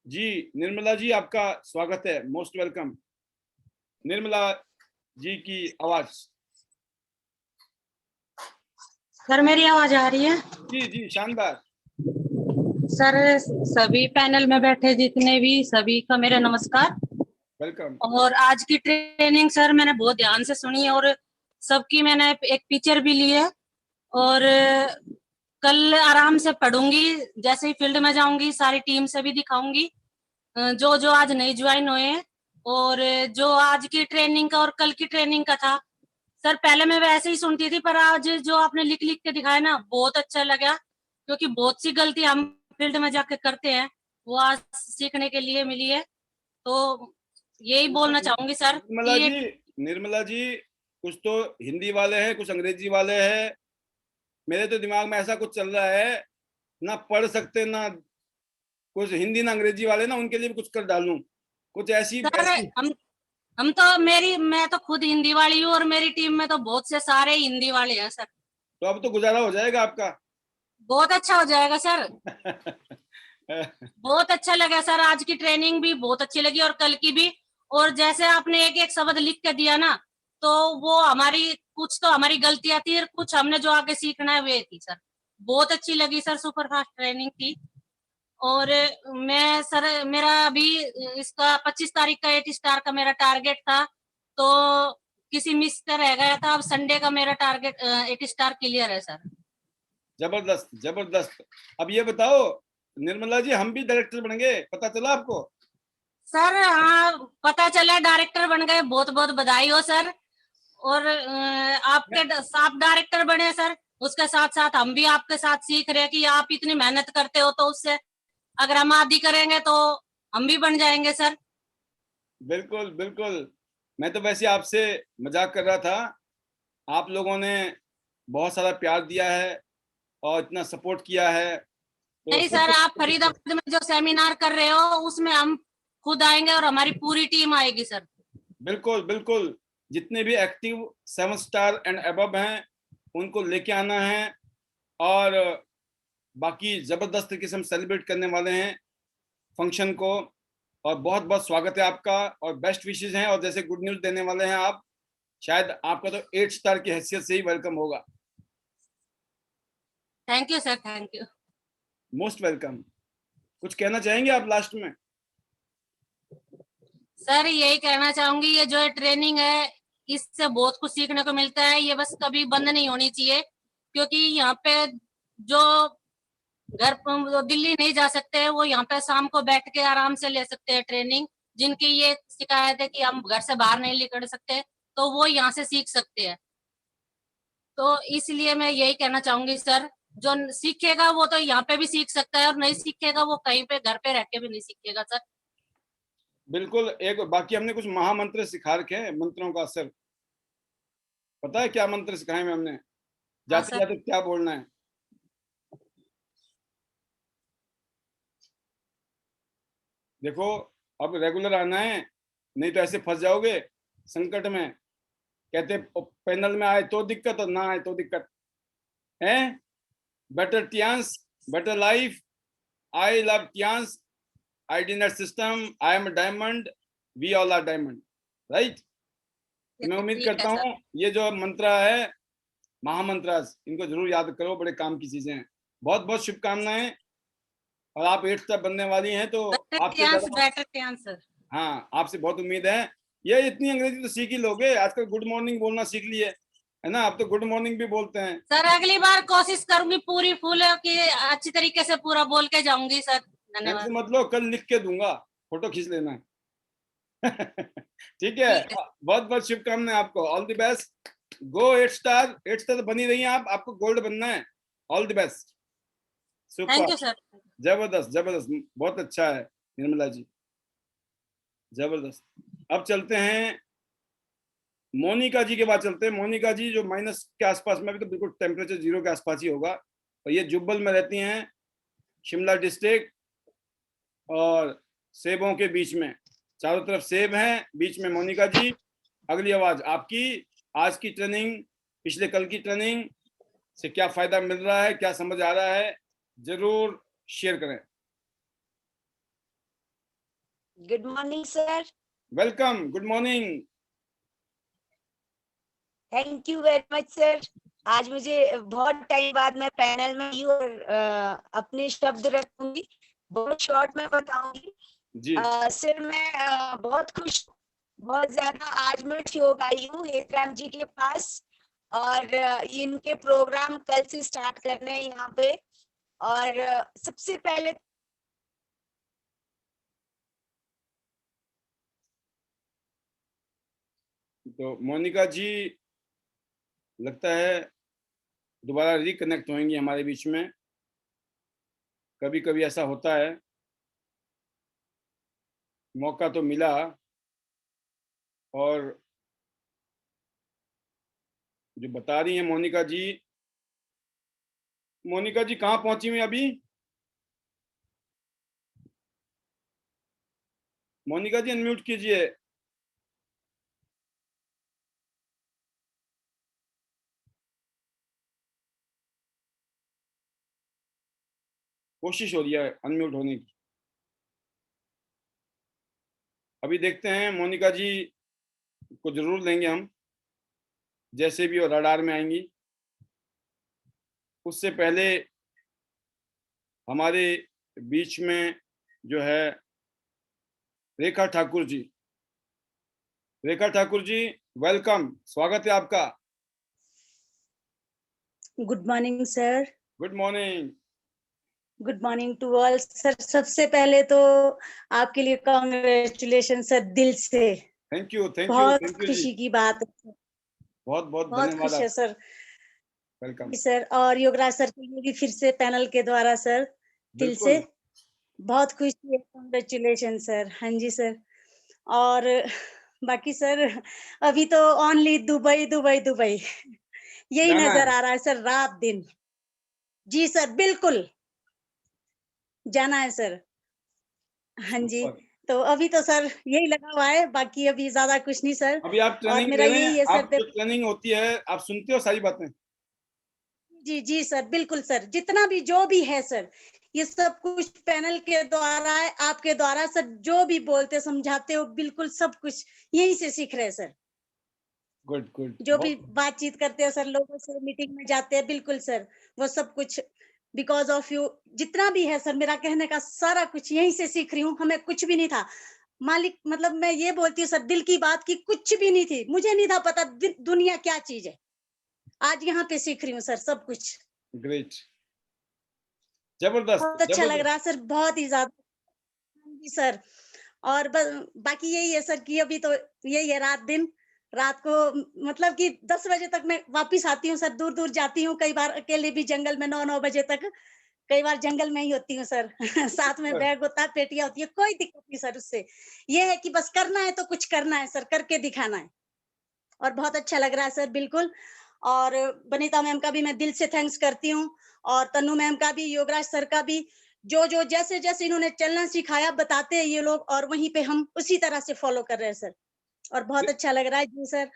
जी निर्मला जी, आपका स्वागत है, मोस्ट वेलकम। निर्मला जी की आवाज। सर मेरी आवाज आ रही है? जी जी, शानदार। सर सभी पैनल में बैठे जितने भी सभी का मेरा नमस्कार। वेलकम। और आज की ट्रेनिंग सर मैंने बहुत ध्यान से सुनी और सबकी मैंने एक पिक्चर भी ली है और कल आराम से पढ़ूंगी। जैसे ही फील्ड में जाऊंगी सारी टीम से भी दिखाऊंगी जो जो आज नई ज्वाइन हुए हैं। और जो आज की ट्रेनिंग का और कल की ट्रेनिंग का था सर, पहले मैं वैसे ही सुनती थी पर आज जो आपने लिख लिख के दिखाया ना बहुत अच्छा लगा, क्योंकि बहुत सी गलती हम फील्ड में जाके करते हैं वो आज सीखने के लिए मिली है। तो यही बोलना चाहूंगी सर निर्मला कि ये जी, निर्मला जी, कुछ तो हिंदी वाले हैं, कुछ अंग्रेजी वाले हैं। मेरे तो दिमाग में ऐसा कुछ चल रहा है, ना पढ़ सकते ना कुछ हिंदी ना अंग्रेजी वाले, ना उनके लिए भी कुछ कर डालूं, कुछ ऐसी सर ऐसी। हम तो मैं तो खुद हिंदी वाली हूँ और मेरी टीम में तो बहुत से सारे हिंदी वाले हैं सर। तो अब तो गुजारा हो जाएगा आपका। बहुत अच्छा हो जाएगा सर। बहुत अच्छा लगा सर, आज की ट्रेनिंग भी बहुत अच्छी लगी और कल की भी। और जैसे आपने एक एक शब्द लिख के दिया ना, तो वो हमारी कुछ तो हमारी गलतियां थी और कुछ हमने जो आगे सीखना है वे थी सर। बहुत अच्छी लगी सर, सुपर फास्ट ट्रेनिंग थी। और मैं सर मेरा अभी इसका 25 तारीख का 8 स्टार का मेरा टारगेट था, तो किसी मिस का रह गया था। अब संडे का मेरा टारगेट 8 स्टार क्लियर है सर। जबरदस्त जबरदस्त। अब ये बताओ निर्मला जी, हम भी डायरेक्टर बन गए, पता चला आपको? सर हाँ, पता चला डायरेक्टर बन गए, बहुत बहुत बधाई हो सर। और आपके साथ डायरेक्टर बने सर, उसके साथ साथ हम भी आपके साथ सीख रहे हैं कि आप इतनी मेहनत करते हो, तो उससे अगर हम आदि करेंगे तो हम भी बन जाएंगे सर। बिल्कुल बिल्कुल। मैं तो वैसे आपसे मजाक कर रहा था। आप लोगों ने बहुत सारा प्यार दिया है और इतना सपोर्ट किया है, तो नहीं सब सर, आप कुछ। फरीदाबाद में जो सेमिनार कर रहे हो उसमें हम खुद आएंगे और हमारी पूरी टीम आएगी सर। बिल्कुल बिल्कुल। जितने भी एक्टिव 7 स्टार एंड अबव हैं उनको लेके आना है, और बाकी जबरदस्त तरीके से हम सेलिब्रेट करने वाले हैं फंक्शन को। और बहुत बहुत स्वागत है आपका, और बेस्ट विशेज हैं, और जैसे गुड न्यूज देने वाले हैं आप, शायद आपका तो 8 स्टार की हैसियत से ही वेलकम होगा। Thank you sir, thank you. Most welcome. कुछ कहना चाहेंगे आप लास्ट में? सर यही कहना चाहूंगी, ये जो ट्रेनिंग है इससे बहुत कुछ सीखने को मिलता है, ये बस कभी बंद नहीं होनी चाहिए। क्योंकि यहाँ पे जो घर वो दिल्ली नहीं जा सकते हैं वो यहाँ पे शाम को बैठ के आराम से ले सकते हैं ट्रेनिंग। जिनकी ये शिकायत है कि हम घर से बाहर नहीं निकल सकते, तो वो यहाँ से सीख सकते हैं। तो इसलिए मैं यही कहना चाहूंगी सर, जो सीखेगा वो तो यहाँ पे भी सीख सकता है और नहीं सीखेगा वो कहीं पे घर पे रह के भी नहीं सीखेगा सर। बिल्कुल। एक बाकी हमने कुछ महामंत्र सिखा रखे हैं, मंत्रों का असर। पता है क्या मंत्र सिखाए हैं हमने? हाँ जाते सर। जाते क्या बोलना है? देखो, अब रेगुलर आना है, नहीं तो ऐसे फंस जाओगे संकट में। कहते पैनल में आए तो दिक्कत और ना आए तो दिक्कत है। Better Tiens, better life. I love Tiens, ID net system, I am diamond, we all are diamond. Right. मैं उम्मीद ठीक है करता सर। हूँ ये जो मंत्र है, महामंत्रास, इनको जरूर याद करो, बड़े काम की चीजें हैं। बहुत बहुत शुभकामनाएं। और आप 8 स्टार बनने वाली हैं, तो आपसे ज्यादा। Better chance sir. हाँ, आपसे बहुत उम्मीद है। ये इतनी अंग्रेजी तो सीख ही लोगे, आजकल गुड मॉर्निंग बोलना सीख लिए है ना, अब तो गुड मॉर्निंग भी बोलते हैं। सर अगली बार कोशिश करूंगी पूरी फुल की अच्छी तरीके से पूरा बोल के जाऊंगी सर। टेंशन धन्यवाद। मत लो, कल लिख के दूंगा, फोटो खींच लेना। ठीक है। ठीक है। बहुत बहुत शुभकामनाएं आपको, all the best. Go 8 star, 8 star तो बनी रही हैं आप, आपको गोल्ड बनना है। All the best. Thank super. You sir. जबरदस्त जबरदस्त, बहुत अच्छा है निर्मला जी, जबरदस्त। अब चलते हैं मोनिका जी के बाद, चलते हैं मोनिका जी, जो माइनस के आसपास में, अभी तो बिल्कुल टेम्परेचर 0 के आसपास ही होगा। और ये जुब्बल में रहती हैं, शिमला डिस्ट्रिक्ट, और सेबों के बीच में, चारों तरफ सेब हैं, बीच में मोनिका जी। अगली आवाज आपकी। आज की ट्रेनिंग, पिछले कल की ट्रेनिंग से क्या फायदा मिल रहा है, क्या समझ आ रहा है, जरूर शेयर करें। Good morning, sir. Welcome, good morning. Thank you very much, sir. आज मुझे बहुत टाइम बाद मैं पैनल में हूँ और अपने शब्द रखूंगी, बहुत शॉर्ट में बताऊंगी। जी सर मैं बहुत खुश, बहुत ज्यादा आज मैं ठियोग आई हूँ हेतराम जी के पास, और इनके प्रोग्राम कल से स्टार्ट करने हैं यहाँ पे। और सबसे पहले तो मोनिका जी लगता है दोबारा रिकनेक्ट होंगी हमारे बीच में। कभी कभी ऐसा होता है, मौका तो मिला और जो बता रही हैं मोनिका जी कहाँ पहुंची हुई अभी? मोनिका जी अनम्यूट कीजिए। कोशिश हो रही है अनम्यूट होने की। अभी देखते हैं, मोनिका जी को जरूर लेंगे हम, जैसे भी वो रडार में आएंगी। उससे पहले हमारे बीच में जो है रेखा ठाकुर जी। रेखा ठाकुर जी वेलकम, स्वागत है आपका। Good morning sir. Good morning. Good morning to all sir. सबसे पहले तो आपके लिए कॉन्ग्रेचुलेशन सर, दिल से। थैंक यू बहुत थैंक यू जी, खुशी की बात है, बहुत बहुत बहुत धन्यवाद खुश है आप। सर। वेलकम। जी सर, और योगराज सर के लिए भी फिर से पैनल के द्वारा सर दिल से बिल्कुल। बहुत खुशी है, कॉन्ग्रेचुलेशन सर। हाँ जी सर। और बाकी सर अभी तो ओनली दुबई दुबई दुबई यही जाना नजर है। आ रहा है सर, रात दिन। जी सर, बिल्कुल जाना है सर। हाँ जी, सुपर। तो अभी तो सर यही लगा हुआ है, बाकी अभी ज्यादा कुछ नहीं सर। अभी आप और ट्रेनिंग मेरा ले रहे हैं, यही है सर, आप जो ट्रेनिंग होती है आप सुनते हो सारी बातें? जी जी सर, बिल्कुल सर, जितना भी जो भी है सर, ये सब कुछ पैनल के द्वारा है, आपके द्वारा सर, जो भी बोलते समझाते हो बिल्कुल सब कुछ यहीं से सीख रहे हैं सर। Good good. जो भी बातचीत करते हैं सर, लोगों से मीटिंग में जाते हैं, बिल्कुल सर वो सब कुछ बिकॉज ऑफ यू, जितना भी है सर, मेरा कहने का सारा कुछ यहीं से सीख रही हूँ। हमें कुछ भी नहीं था मालिक, मतलब मैं ये बोलती हूँ सर दिल की बात की, कुछ भी नहीं थी, मुझे नहीं था पता दुनिया क्या चीज है। आज यहाँ पे सीख रही हूँ सर सब कुछ। ग्रेट, जबरदस्त बहुत अच्छा लग जबरदस्त। रहा है सर, बहुत ही ज्यादा। हाँ जी सर। और बाकी यही है सर कि अभी तो यही है, रात दिन, रात को मतलब कि 10 बजे तक मैं वापिस आती हूँ सर, दूर दूर जाती हूँ, कई बार अकेले भी जंगल में 9 बजे तक, कई बार जंगल में ही होती हूँ सर। साथ में बैग होता है, पेटियां होती है, कोई दिक्कत नहीं सर उससे। ये है कि बस करना है तो कुछ करना है सर, करके दिखाना है। और बहुत अच्छा लग रहा है सर, बिल्कुल। और बनीता मैम का भी मैं दिल से थैंक्स करती हूँ, और तन्नू मैम का भी, योगराज सर का भी, जो जो जैसे जैसे इन्होंने चलना सिखाया, बताते हैं ये लोग, और वहीं पे हम उसी तरह से फॉलो कर रहे हैं सर, और बहुत अच्छा लग रहा है जी सर।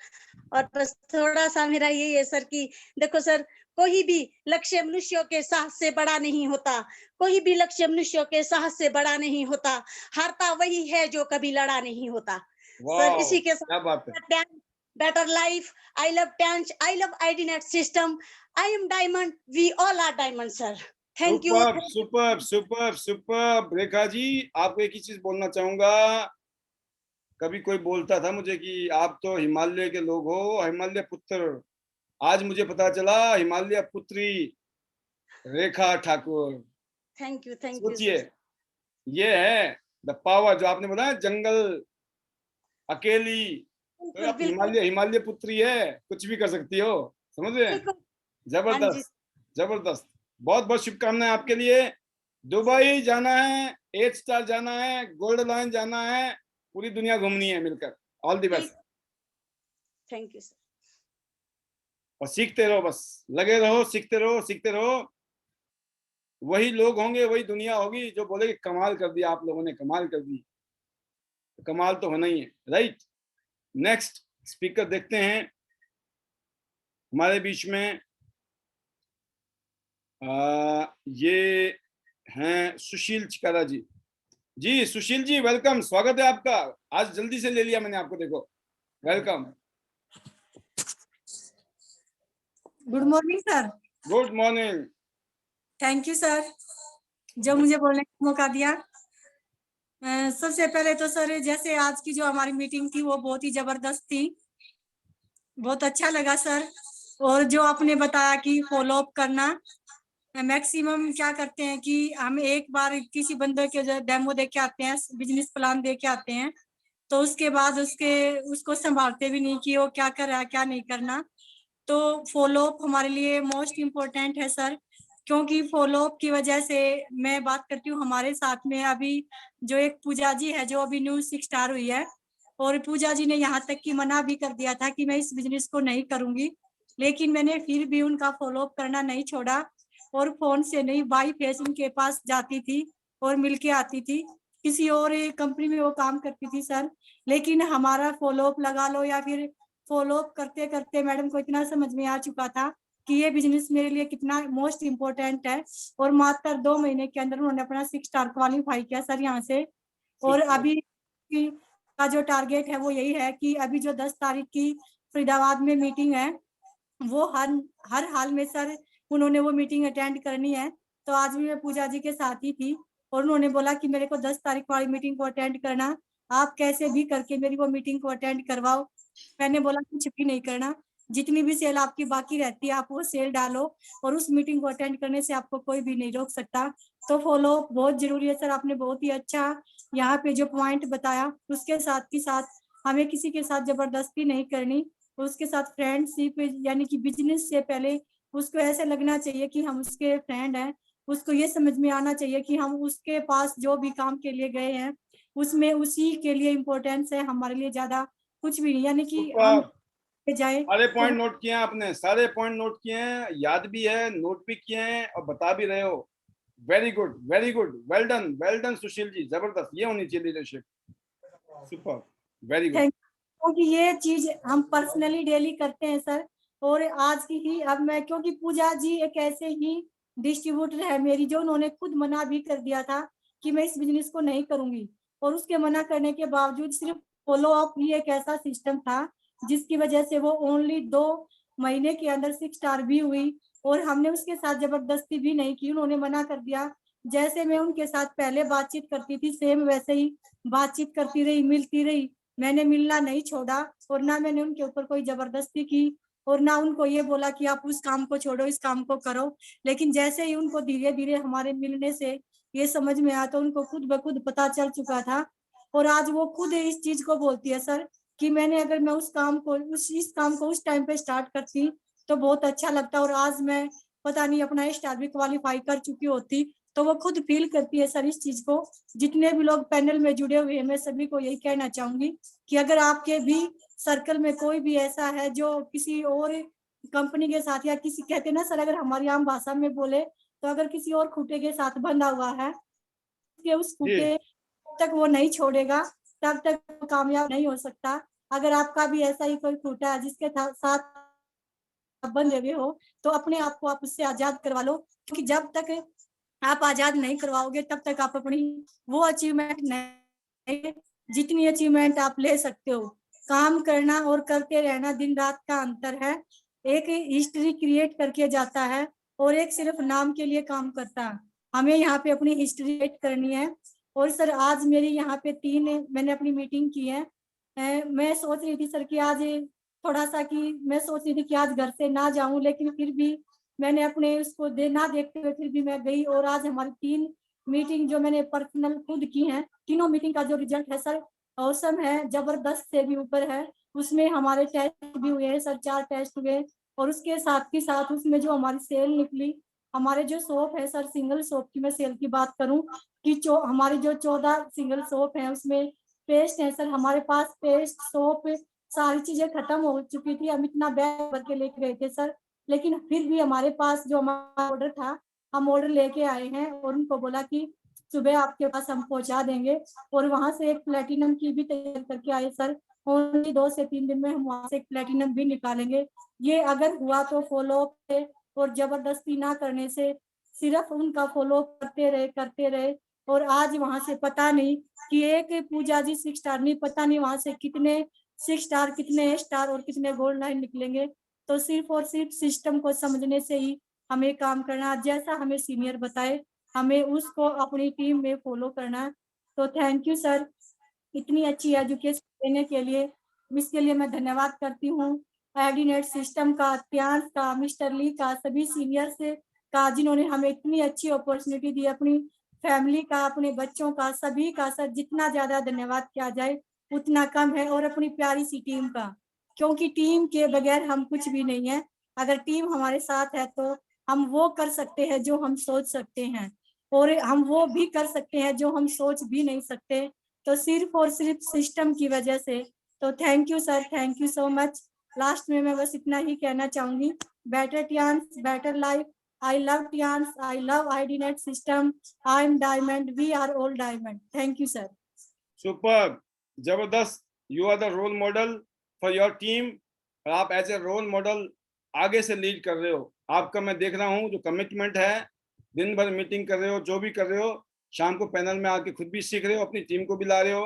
और बस थोड़ा सा मेरा यही है सर कि देखो सर, कोई भी लक्ष्य मनुष्यों के साहस से बड़ा नहीं होता, कोई भी लक्ष्य मनुष्यों के साहस से बड़ा नहीं होता, हारता वही है जो कभी लड़ा नहीं होता। सर वाह इसी के क्या बात है। साथ better life, I love Tanch, I love IDNet system, I am diamond, we all are diamond sir. Thank you. Super super super super. Rekha ji आपको एक ही चीज बोलना चाहूंगा, कभी कोई बोलता था मुझे कि आप तो हिमालय के लोग हो, हिमालय पुत्र। आज मुझे पता चला हिमालय पुत्री रेखा ठाकुर। Thank you सोचिए, sir. ये है द पावर जो आपने बोला, जंगल अकेली, तो बिल्कुल आप बिल्कुल हिमालय पुत्री है, कुछ भी कर सकती हो, समझ रहे हैं? बिल्कुल। हाँ जी जबरदस्त जबरदस्त। बहुत बहुत शुभकामनाएं आपके लिए। दुबई जाना है, 8 स्टार जाना है, गोल्ड लाइन जाना है, पूरी दुनिया घूमनी है मिलकर। All the best. Thank you sir. और सीखते रहो, बस लगे रहो, सीखते रहो सीखते रहो। वही लोग होंगे, वही दुनिया होगी जो बोले कि कमाल कर दिया आप लोगों ने, कमाल कर दी। कमाल तो होना ही है, राइट। नेक्स्ट स्पीकर देखते हैं हमारे बीच में। ये हैं सुशील चिकारा जी। जी सुशील जी वेलकम, स्वागत है आपका। आज जल्दी से ले लिया मैंने आपको, देखो welcome. Good morning sir. Good morning. Thank you sir जो मुझे बोलने का मौका दिया। सबसे पहले तो सर जैसे आज की जो हमारी मीटिंग थी वो बहुत ही जबरदस्त थी, बहुत अच्छा लगा सर। और जो आपने बताया कि फॉलो अप करना, मैक्सिमम क्या करते हैं कि हम एक बार किसी बंदे के जो डेमो दे के आते हैं, बिजनेस प्लान दे के आते हैं, तो उसके बाद उसको संभालते भी नहीं कि वो क्या कर रहा है क्या नहीं करना। तो फॉलो अप हमारे लिए मोस्ट इम्पोर्टेंट है सर, क्योंकि फॉलो अप की वजह से मैं बात करती हूँ हमारे साथ में अभी जो एक पूजा जी है जो अभी न्यू 6 स्टार हुई है, और पूजा जी ने यहाँ तक कि मना भी कर दिया था कि मैं इस बिजनेस को नहीं करूंगी, लेकिन मैंने फिर भी उनका फॉलो अप करना नहीं छोड़ा और फोन से नहीं बाई फेस उनके पास जाती थी और मिलके आती थी। किसी और कंपनी में वो काम करती थी सर, लेकिन हमारा फॉलो अप लगा लो या फिर फॉलो अप करते करते मैडम को इतना समझ में आ चुका था कि ये बिजनेस मेरे लिए कितना मोस्ट इम्पोर्टेंट है, और मात्र 2 महीने के अंदर उन्होंने अपना 6 स्टार क्वालिफाई किया सर यहाँ से। और अभी का जो टारगेट है वो यही है कि अभी जो 10 तारीख की फरीदाबाद में मीटिंग है वो हर हाल में सर उन्होंने वो मीटिंग अटेंड करनी है। तो आज भी मैं पूजा जी के साथ ही थी और उन्होंने बोला कि मेरे को 10 तारीख वाली मीटिंग को अटेंड करना, आप कैसे भी करके मेरी वो मीटिंग को अटेंड करवाओ। मैंने बोला कुछ भी नहीं करना, जितनी भी सेल आपकी बाकी रहती है आप वो सेल डालो और उस मीटिंग को अटेंड करने से आपको कोई भी नहीं रोक सकता। तो फॉलो बहुत जरूरी है सर, आपने बहुत ही अच्छा यहाँ पे जो पॉइंट बताया, उसके साथ ही साथ हमें किसी के साथ जबरदस्ती नहीं करनी, उसके साथ फ्रेंडशिप यानी कि बिजनेस से पहले उसको ऐसे लगना चाहिए कि हम उसके फ्रेंड हैं, उसको ये समझ में आना चाहिए कि हम उसके पास जो भी काम के लिए गए हैं उसमें उसी के लिए इम्पोर्टेंस है, हमारे लिए ज्यादा कुछ भी नहीं, यानी कि हम जाए सारे तो पॉइंट नोट किए हैं आपने, सारे पॉइंट नोट किए हैं, याद भी है, नोट भी किए हैं और बता भी रहे हो। Very good, very good, well done Sushil ji, जबरदस्त, ये होनी चाहिए लीडरशिप। Super, very good. क्योंकि ये चीज हम पर्सनली डेली करते हैं सर। और आज की ही अब मैं, क्योंकि पूजा जी एक ऐसे ही डिस्ट्रीब्यूटर है मेरी जो उन्होंने खुद मना भी कर दिया था कि मैं इस बिजनेस को नहीं करूंगी, और उसके मना करने के बावजूद सिर्फ फॉलो अप ही एक ऐसा सिस्टम था जिसकी वजह से वो ओनली 2 महीने के अंदर 6 स्टार भी हुई, और हमने उसके साथ जबरदस्ती भी नहीं की, उन्होंने मना कर दिया। जैसे मैं उनके साथ पहले बातचीत करती थी सेम वैसे ही बातचीत करती रही, मिलती रही, मैंने मिलना नहीं छोड़ा और ना मैंने उनके ऊपर कोई जबरदस्ती की और ना उनको ये बोला कि आप उस काम को छोड़ो इस काम को करो। लेकिन जैसे ही उनको धीरे धीरे हमारे मिलने से ये समझ में आया तो उनको खुद ब खुद पता चल चुका था, और आज वो खुद इस चीज को बोलती है सर कि मैंने अगर मैं उस काम को इस काम को उस टाइम पे स्टार्ट करती तो बहुत अच्छा लगता, और आज मैं पता नहीं अपना स्टार भी क्वालिफाई कर चुकी होती। तो वो खुद फील करती है सर इस चीज को। जितने भी लोग पैनल में जुड़े हुए हैं मैं सभी को यही कहना चाहूंगी कि अगर आपके भी सर्कल में कोई भी ऐसा है जो किसी और कंपनी के साथ, या किसी कहते ना सर अगर हमारी आम भाषा में बोले तो अगर किसी और खूटे के साथ बंधा हुआ है कि उस खूटे तक वो नहीं छोड़ेगा तब तक वो कामयाब नहीं हो सकता। अगर आपका भी ऐसा ही कोई खूटा है जिसके साथ बंधे हुए हो तो अपने आप को आप उससे आजाद करवा लो, क्योंकि जब तक आप आजाद नहीं करवाओगे तब तक आप अपनी वो अचीवमेंट नहीं, जितनी अचीवमेंट आप ले सकते हो। काम करना और करते रहना दिन रात का अंतर है। एक हिस्ट्री क्रिएट करके जाता है और एक सिर्फ नाम के लिए काम करता है। हमें यहाँ पे अपनी हिस्ट्री क्रिएट करनी है। और सर आज मेरी यहाँ पे 3 मैंने अपनी मीटिंग की है। मैं सोच रही थी सर कि आज थोड़ा सा कि मैं सोच रही थी कि आज घर से ना जाऊं, लेकिन फिर भी मैंने अपने उसको ना देखते हुए फिर भी मैं गई, और आज हमारी 3 मीटिंग जो मैंने पर्सनल खुद की हैं, तीनों मीटिंग का जो रिजल्ट है सर औसम है, जबरदस्त से भी ऊपर है। उसमें हमारे टेस्ट भी हुए हैं सर, 4 टेस्ट हुए, और उसके साथ ही साथ उसमें जो हमारी सेल निकली, हमारे जो शॉप है सर, सिंगल शॉप की मैं सेल की बात करूं कि हमारी जो 14 सिंगल शॉप है उसमें पेस्ट है सर, हमारे पास पेस्ट सोप सारी चीजें खत्म हो चुकी थी, हम इतना बैग भर के लेके गए थे सर, लेकिन फिर भी हमारे पास जो हमारा ऑर्डर था हम ऑर्डर लेके आए हैं और उनको बोला कि सुबह आपके पास हम पहुंचा देंगे, और वहां से एक प्लेटिनम की भी तैयार करके आए सर। ओनली 2 से 3 दिन में हम वहां से एक प्लेटिनम भी निकालेंगे। ये अगर हुआ तो फॉलो अप और जबरदस्ती ना करने से, सिर्फ उनका फॉलो करते रहे और आज वहां से पता नहीं कि एक पूजा जी 6 स्टार नहीं, पता नहीं वहां से कितने 6 स्टार, कितने स्टार और कितने गोल्ड लाइन निकलेंगे। तो सिर्फ और सिर्फ सिस्टम को समझने से ही हमें काम करना, जैसा हमें सीनियर बताए हमें उसको अपनी टीम में फॉलो करना। तो थैंक यू सर, इतनी अच्छी एजुकेशन देने के लिए। इसके लिए मैं धन्यवाद करती हूँ एडीनेट सिस्टम का, त्यान का, मिस्टर ली का, सभी सीनियर से का, जिन्होंने हमें इतनी अच्छी अपॉर्चुनिटी दी। अपनी फैमिली का, अपने बच्चों का, सभी का सर जितना ज्यादा धन्यवाद किया जाए उतना कम है। और अपनी प्यारी सी टीम का, क्योंकि टीम के बगैर हम कुछ भी नहीं है। अगर टीम हमारे साथ है तो हम वो कर सकते हैं जो हम सोच सकते हैं, और हम वो भी कर सकते हैं जो हम सोच भी नहीं सकते। तो सिर्फ और सिर्फ सिस्टम की वजह से। तो thank you sir, thank you so much. Last में मैं बस इतना ही कहना चाहूंगी, better Tiens, better life. I love Tiens, I love ID net system, I am diamond, we are all diamond. Thank you sir. Super, जबरदस्त। You are the role model for your team, और आप एज ए रोल मॉडल आगे से lead कर रहे हो। आपका मैं देख रहा हूँ जो कमिटमेंट है, दिन भर मीटिंग कर रहे हो, जो भी कर रहे हो, शाम को पैनल में आके खुद भी सीख रहे हो, अपनी टीम को भी ला रहे हो।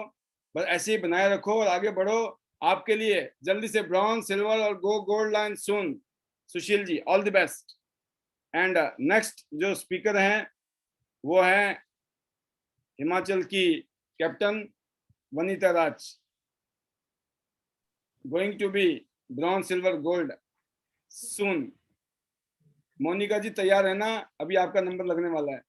बस ऐसे ही बनाए रखो और आगे बढ़ो। आपके लिए जल्दी से ब्रॉन्ज, सिल्वर और gold line soon. Sushil ji, all the best. And next जो स्पीकर हैं वो है हिमाचल की captain Vanita Raj, going to be bronze, silver, gold soon. Monika ji तैयार है ना? अभी आपका नंबर लगने वाला है।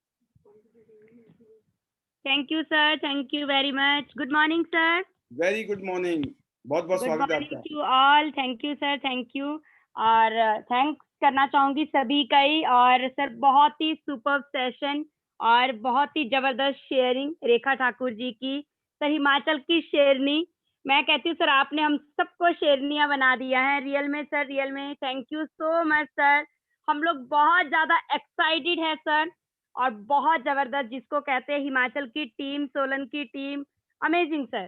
Thank you sir, thank you very much. Good morning sir. Very good morning, बहुत बहुत गुड स्वागत है मॉर्निंग आपका। To all. Thank you sir, thank you. और थैंक्स करना चाहूंगी सभी का ही। और सर बहुत ही सुपर सेशन और बहुत ही जबरदस्त शेयरिंग रेखा ठाकुर जी की। सर हिमाचल की शेरनी, मैं कहती हूँ सर आपने हम सबको शेरनियां बना दिया है रियल में सर, रियल में। Thank you so much sir. हम लोग बहुत ज्यादा एक्साइटेड है सर, और बहुत जबरदस्त, जिसको कहते हैं हिमाचल की टीम, सोलन की team, amazing sir.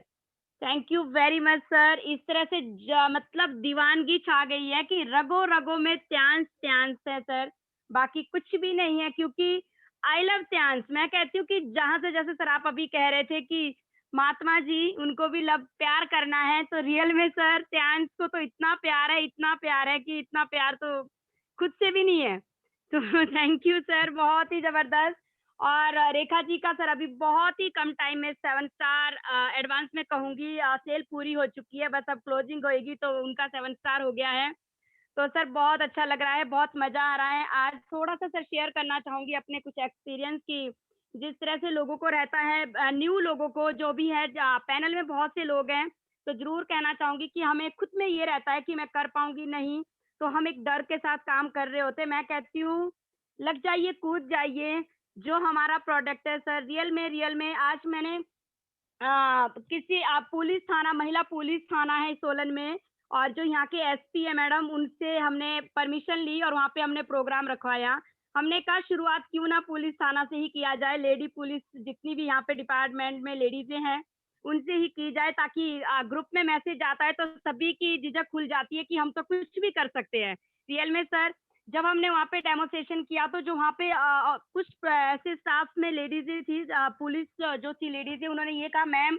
Thank you very much sir. इस तरह से मतलब दीवानगी छा गई है कि रगों रगों में त्यांस त्यांस है सर, बाकी कुछ भी नहीं है। क्योंकि आई लव त्यांस, मैं कहती हूँ कि जहां से, जैसे सर आप अभी कह रहे थे कि महात्मा जी उनको भी लव प्यार करना है, तो रियल में सर त्यांस को तो इतना प्यार है, इतना प्यार है कि इतना प्यार तो खुद से भी नहीं है। तो थैंक यू सर, बहुत ही जबरदस्त। और रेखा जी का सर अभी बहुत ही कम टाइम में 7 स्टार एडवांस में कहूंगी, सेल पूरी हो चुकी है, बस अब क्लोजिंग होएगी तो उनका 7 स्टार हो गया है। तो सर बहुत अच्छा लग रहा है, बहुत मजा आ रहा है। आज थोड़ा सा सर शेयर करना चाहूंगी अपने कुछ एक्सपीरियंस की, जिस तरह से लोगों को रहता है, न्यू लोगों को जो भी है, पैनल में बहुत से लोग हैं, तो जरूर कहना चाहूंगी कि हमें खुद में ये रहता है कि मैं कर पाऊंगी नहीं, तो हम एक डर के साथ काम कर रहे होते। मैं कहती हूँ लग जाइए, कूद जाइए। जो हमारा प्रोडक्ट है सर, रियल में आज मैंने किसी पुलिस थाना, महिला पुलिस थाना है सोलन में, और जो यहाँ के एसपी है मैडम, उनसे हमने परमिशन ली और वहाँ पे हमने प्रोग्राम रखवाया। हमने कहा शुरुआत क्यों ना पुलिस थाना से ही किया जाए, लेडी पुलिस जितनी भी यहाँ पे डिपार्टमेंट में लेडीजें हैं उनसे ही की जाए, ताकि ग्रुप में मैसेज आता है तो सभी की झिझक खुल जाती है कि हम तो कुछ भी कर सकते हैं। रियल में सर जब हमने वहाँ पे डेमोस्ट्रेशन किया तो जो वहाँ पे कुछ ऐसे स्टाफ में लेडीज थी, पुलिस जो थी लेडीज, उन्होंने ये कहा मैम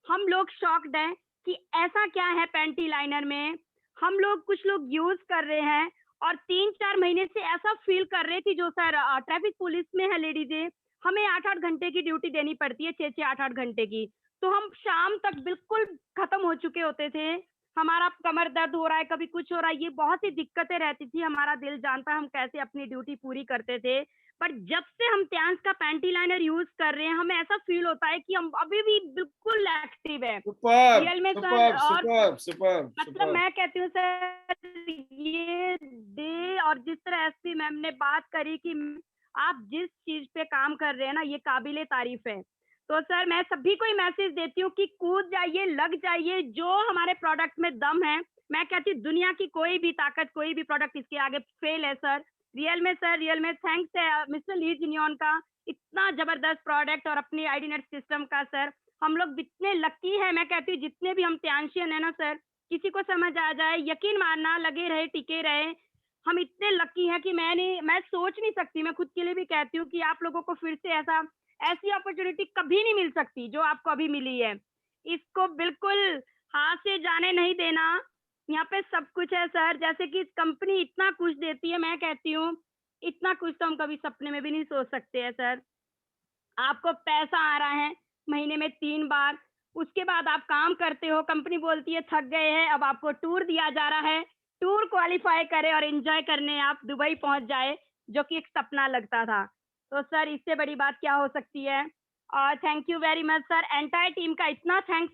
हम लोग शॉक्ड हैं कि ऐसा क्या है पैंटी लाइनर में, हम लोग कुछ लोग यूज कर रहे हैं और 3-4 महीने से ऐसा फील कर रहे थे। जो सर ट्रैफिक पुलिस में है लेडीजें, हमें 8-8 घंटे की ड्यूटी देनी पड़ती है, 6-6 8-8 घंटे की, तो हम शाम तक बिल्कुल खत्म हो चुके होते थे। हमारा कमर दर्द हो रहा है, कभी कुछ हो रहा है, ये बहुत ही दिक्कतें रहती थी। हमारा दिल जानता हम कैसे अपनी ड्यूटी पूरी करते थे। पर जब से हम त्यांस का पैंटी लाइनर यूज कर रहे हैं, हमें ऐसा फील होता है कि हम अभी भी बिल्कुल एक्टिव है रियल में सर। और सुपर मतलब मैं कहती हूँ सर ये डे, और जिस तरह एसपी मैम ने बात करी कि आप जिस चीज पे काम कर रहे हैं ना, ये काबिले तारीफ है। तो सर मैं सभी को ही मैसेज देती हूँ कि कूद जाइए, लग जाइए, जो हमारे प्रोडक्ट में दम है। मैं कहती हूँ दुनिया की कोई भी ताकत, कोई भी प्रोडक्ट इसके आगे फेल है सर। रियल में सर, रियल में थैंक्स है मिस्टर ली जिनियन का, इतना जबरदस्त प्रोडक्ट और अपनी आईडीनेट सिस्टम का सर। हम लोग इतने लकी है, मैं कहती हूँ जितने भी हम त्यांशियन है ना सर, किसी को समझ आ जाए, यकीन मानना, लगे रहे, टिके रहे, हम इतने लकी हैं कि मैं सोच नहीं सकती। मैं खुद के लिए भी कहती हूँ कि आप लोगों को फिर से ऐसा ऐसी अपॉर्चुनिटी कभी नहीं मिल सकती जो आपको अभी मिली है। इसको बिल्कुल हाथ से जाने नहीं देना। यहाँ पे सब कुछ है सर, जैसे कि कंपनी इतना कुछ देती है, मैं कहती हूँ इतना कुछ तो हम कभी सपने में भी नहीं सोच सकते हैं सर। आपको पैसा आ रहा है महीने में 3 बार, उसके बाद आप काम करते हो, कंपनी बोलती है थक गए हैं, अब आपको टूर दिया जा रहा है, टूर क्वालिफाई करें और एंजॉय करने आप दुबई पहुंच जाए, जो कि एक सपना लगता था। तो सर इससे बड़ी बात क्या हो सकती है। और thank you very much sir, entire team का इतना थैंक्स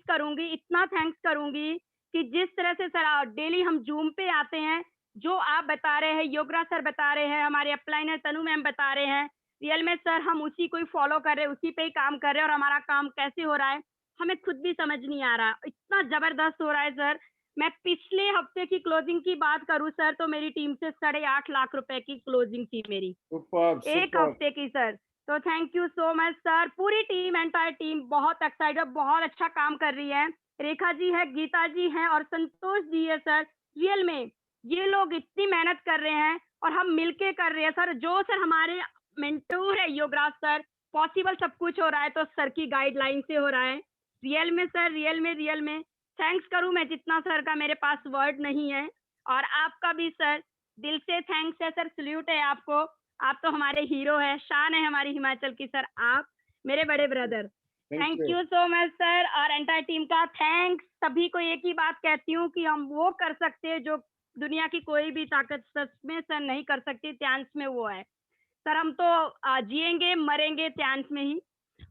करूंगी कि जिस तरह से सर डेली हम जूम पे आते हैं, जो आप बता रहे हैं, योगराज सर बता रहे हैं, हमारे अपलाइनर तनु मैम बता रहे हैं, रियल में सर हम उसी को ही फॉलो कर रहे हैं, उसी पे ही काम कर रहे हैं, और हमारा काम कैसे हो रहा है हमें खुद भी समझ नहीं आ रहा, इतना जबरदस्त हो रहा है सर। मैं पिछले हफ्ते की क्लोजिंग की बात करूं सर, तो मेरी टीम से 8.5 लाख रुपए की क्लोजिंग थी मेरी एक हफ्ते की सर। तो thank you so much sir, पूरी टीम, एंटायर टीम बहुत एक्साइटेड, बहुत अच्छा काम कर रही है। रेखा जी है, गीता जी है और संतोष जी है सर। रियल में ये लोग इतनी मेहनत कर रहे हैं और हम मिलके कर रहे हैं सर। जो सर हमारे मेंटोर है योगराज सर, पॉसिबल सब कुछ हो रहा है तो सर की गाइडलाइन से हो रहा है। रियल में सर, रियल में थैंक्स करूं मैं जितना सर का मेरे पास वर्ड नहीं है। और आपका भी सर दिल से थैंक्स है सर, सल्यूट है आपको, आप तो हमारे हीरो है, शान है हमारी हिमाचल की सर, आप मेरे बड़े brother. Thank you so much sir, और एंटायर टीम का थैंक्स। सभी को एक ही बात कहती हूँ कि हम वो कर सकते हैं जो दुनिया की कोई भी ताकत सच में सर नहीं कर सकती, त्यांश में वो है सर। हम तो जिएंगे मरेंगे त्यांश में ही,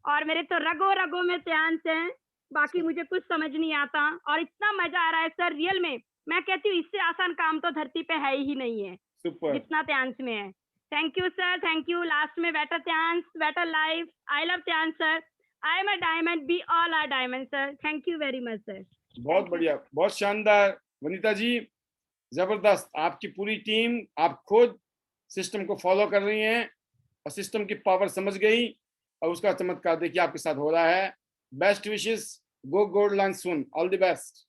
और मेरे तो रगों रगों में त्यांश है, बाकी मुझे कुछ समझ नहीं आता। और इतना मजा आ रहा है सर, रियल में मैं कहती हूँ इससे आसान काम तो धरती पे है ही नहीं है जितना त्यांश में है। Thank you sir, thank you. Last में better Tiens, better life, I love Tiens sir, I am a diamond, be all are diamond sir. Thank you very much sir. बहुत बढ़िया, बहुत शानदार वनीता जी, जबरदस्त। आपकी पूरी टीम, आप खुद सिस्टम को फॉलो कर रही हैं और सिस्टम की पावर समझ गई और उसका चमत्कार देखिए आपके साथ हो रहा है। Best wishes, go gold line soon, all the best.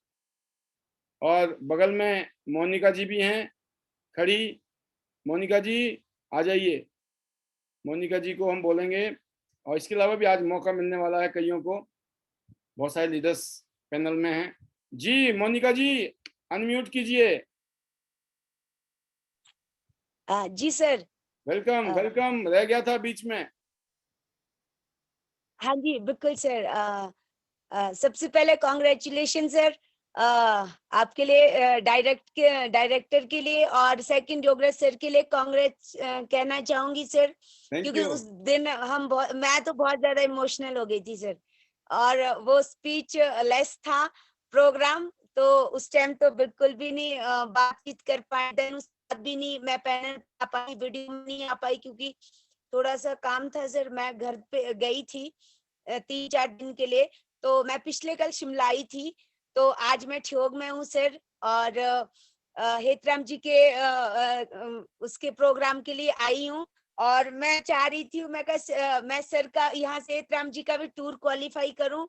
और बगल में मोनिका जी भी हैं खड़ी। मोनिका जी आ जाइए, मोनिका जी को हम बोलेंगे। और इसके अलावा भी आज मौका मिलने वाला है कईयों को, बहुत सारे लीडर्स पैनल में हैं। जी मोनिका जी अनम्यूट कीजिए। जी सर। वेलकम वेलकम, रह गया था बीच में। हाँ जी बिल्कुल सर। सबसे पहले कॉन्ग्रेचुलेशन सर आपके लिए, डायरेक्टर के लिए, और सेकंड योगराज सर के लिए कांग्रेस कहना चाहूंगी सर, क्योंकि उस दिन मैं तो बहुत ज्यादा इमोशनल हो गई थी सर, और वो स्पीच लेस था प्रोग्राम, तो उस टाइम तो बिल्कुल भी नहीं बातचीत कर पाए, देन उस बाद भी नहीं मैं पैनल आ पाई, वीडियो नहीं आ पाई, क्योंकि थोड़ा सा काम था सर। मैं घर पे गई थी 3-4 दिन के लिए, तो मैं पिछले कल शिमला आई थी, तो आज मैं ठियोग में हूँ सर, और हेतराम जी के उसके प्रोग्राम के लिए आई हूँ। और मैं चाह रही थी मैं सर का यहाँ से हेतराम जी का भी टूर क्वालिफाई करूँ,